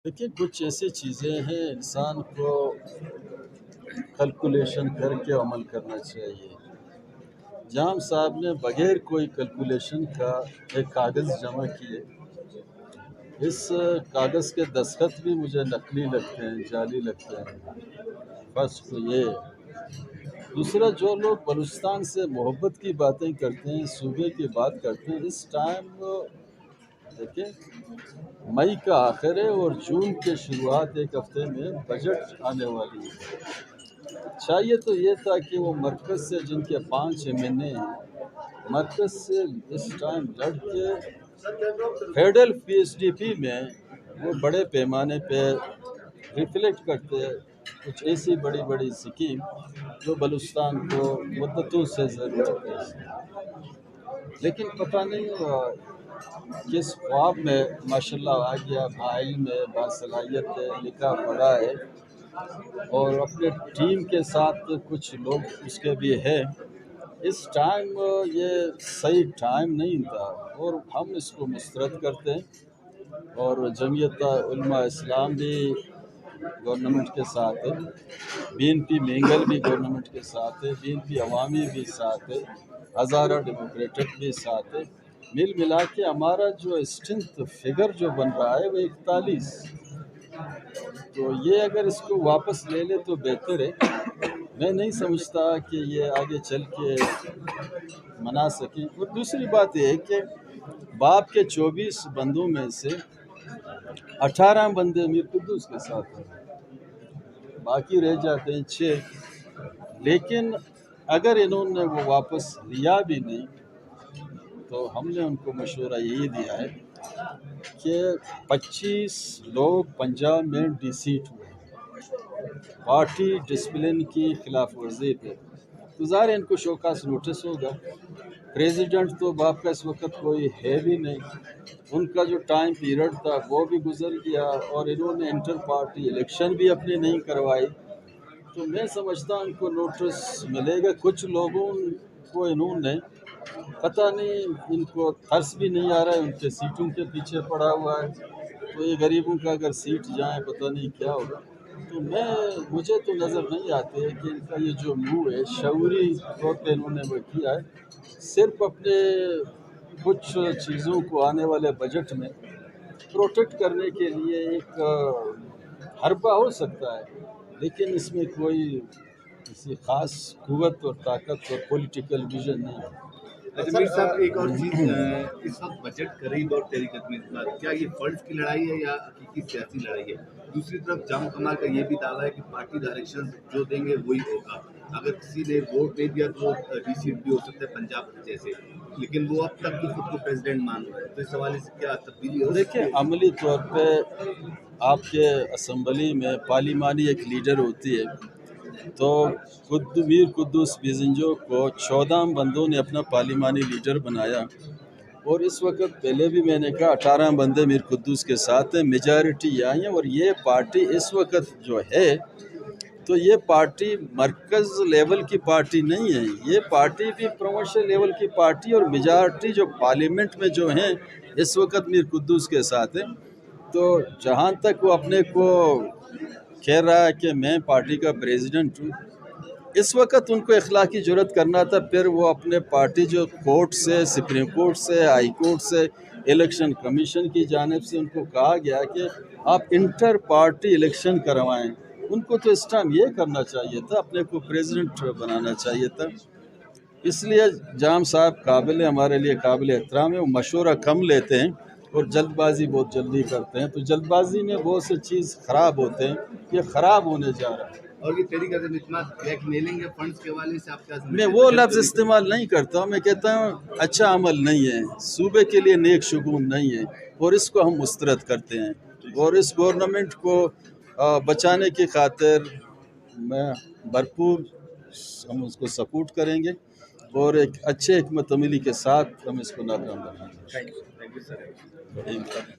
देखिए, कुछ ऐसी चीज़ें हैं इंसान को कैलकुलेशन करके अमल करना चाहिए। जाम साहब ने बगैर कोई कैलकुलेशन का एक कागज़ जमा किए। इस कागज़ के दस्तखत भी मुझे नकली लगते हैं, जाली लगते हैं। फर्स्ट तो ये। दूसरा, जो लोग बलूचिस्तान से मोहब्बत की बातें करते हैं, सूबे की बात करते हैं, इस टाइम देखिए मई का आखिर है और जून के शुरुआत एक हफ्ते में बजट आने वाली है। चाहिए तो ये था कि वो मरकज़ से जिनके 5 एमएनए हैं, मरकज़ से इस टाइम लड़ के फेडरल पीएसडीपी में वो बड़े पैमाने पे रिफ्लेक्ट करते हैं कुछ ऐसी बड़ी बड़ी स्कीम जो बलूचिस्तान को मुद्दतों से ज़रूरत है। लेकिन पता नहीं किस ख्वाब में माशाल्लाह आ गया, भाई में बासलाहियत है, लिखा पढ़ा है और अपने टीम के साथ कुछ लोग उसके भी हैं। इस टाइम ये सही टाइम नहीं था और हम इसको मुस्तरद करते हैं और जमीयत उलमा इस्लाम भी गवर्नमेंट के साथ है, बीएनपी मेंगल भी गवर्नमेंट के साथ है, बीएनपी अवामी भी साथ है, हज़ारा डेमोक्रेटिक भी साथ है। मिल मिला के हमारा जो स्ट्रेंथ फिगर जो बन रहा है वो 41। तो ये अगर इसको वापस ले ले तो बेहतर है। मैं नहीं समझता कि ये आगे चल के मना सकें। और दूसरी बात ये है कि बाप के 24 बंदों में से 18 बंदे मीर कुद्दूस के साथ हैं, बाकी रह जाते हैं 6। लेकिन अगर इन्होंने वो वापस लिया भी नहीं तो हमने उनको मशवरा यही दिया है कि 25 लोग पंजाब में डिसीट हुए पार्टी डिसिप्लिन की खिलाफ वर्जी पे, तो ज़ाहिर इनको शोकास नोटिस होगा। प्रेसिडेंट तो बाप का इस वक्त कोई है भी नहीं, उनका जो टाइम पीरियड था वो भी गुजर गया और इन्होंने इंटर पार्टी इलेक्शन भी अपने नहीं करवाई। तो मैं समझता हूँ इनको नोटिस मिलेगा। कुछ लोगों को इन्होंने पता नहीं, इनको तरस भी नहीं आ रहा है, उनके सीटों के पीछे पड़ा हुआ है। तो ये गरीबों का अगर सीट जाए पता नहीं क्या होगा। तो मुझे तो नज़र नहीं आते है कि इनका ये जो मूव है शऊरी तौर पर इन्होंने वो किया है, सिर्फ अपने कुछ चीज़ों को आने वाले बजट में प्रोटेक्ट करने के लिए एक हरबा हो सकता है, लेकिन इसमें कोई किसी ख़ास कुव्वत और ताकत और पॉलिटिकल विजन नहीं है। अजमेर साहब, एक और चीज, इस वक्त बजट करीब और तहरीक में क्या ये फंड्स की लड़ाई है या हकीकी सियासी लड़ाई है? दूसरी तरफ जाम कमाल का ये भी दावा है कि पार्टी डायरेक्शन जो देंगे वही होगा। अगर किसी ने वोट दे दिया तो रिसीट भी हो सकता है पंजाब जैसे, लेकिन वो अब तक तो खुद को प्रेसिडेंट मान रहा है। तो इस हवाले से क्या तब्दीली हो? देखिए, अमली तौर पे आपके असम्बली में पार्लिमानी एक लीडर होती है, तो मीर कुद्दूस बिजंजो को 14 बंदों ने अपना पार्लिमानी लीडर बनाया और इस वक्त पहले भी मैंने कहा 18 बंदे मीर कुद्दूस के साथ हैं, मेजॉरिटी आई है। और ये पार्टी इस वक्त जो है, तो ये पार्टी मरकज़ लेवल की पार्टी नहीं है, ये पार्टी भी प्रोविंशियल लेवल की पार्टी और मेजॉरिटी जो पार्लियामेंट में जो हैं इस वक्त मीर कुद्दूस के साथ है। तो जहाँ तक वो अपने को कह रहा है कि मैं पार्टी का प्रेसिडेंट हूँ, इस वक्त उनको इखलाकी जुर्रत करना था, फिर वो अपने पार्टी जो कोर्ट से, सुप्रीम कोर्ट से, हाई कोर्ट से, इलेक्शन कमीशन की जानिब से उनको कहा गया कि आप इंटर पार्टी इलेक्शन करवाएं। उनको तो इस टाइम ये करना चाहिए था, अपने को प्रेसिडेंट बनाना चाहिए था। इसलिए जाम साहब काबिल, हमारे लिए काबिल एहतराम है। वो मशवरा कम लेते हैं और जल्दबाजी बहुत जल्दी करते हैं, तो जल्दबाजी में बहुत से चीज़ ख़राब होते हैं, ये ख़राब होने जा रहा है। और ये तरीका ब्लैकमेलिंग है फंड्स के हवाले से आप क्या समझते हैं? मैं वो लफ्ज़ इस्तेमाल नहीं करता हूँ, मैं कहता हूँ अच्छा अमल नहीं है, सूबे के लिए नेक शुगून नहीं है और इसको हम मुस्तरद करते हैं। और इस गवर्नमेंट को बचाने की खातिर मैं भरपूर हम उसको सपोर्ट करेंगे और एक अच्छे हिकमत अमली के साथ हम इसको नाकाम बनाएंगे। Thank you sir.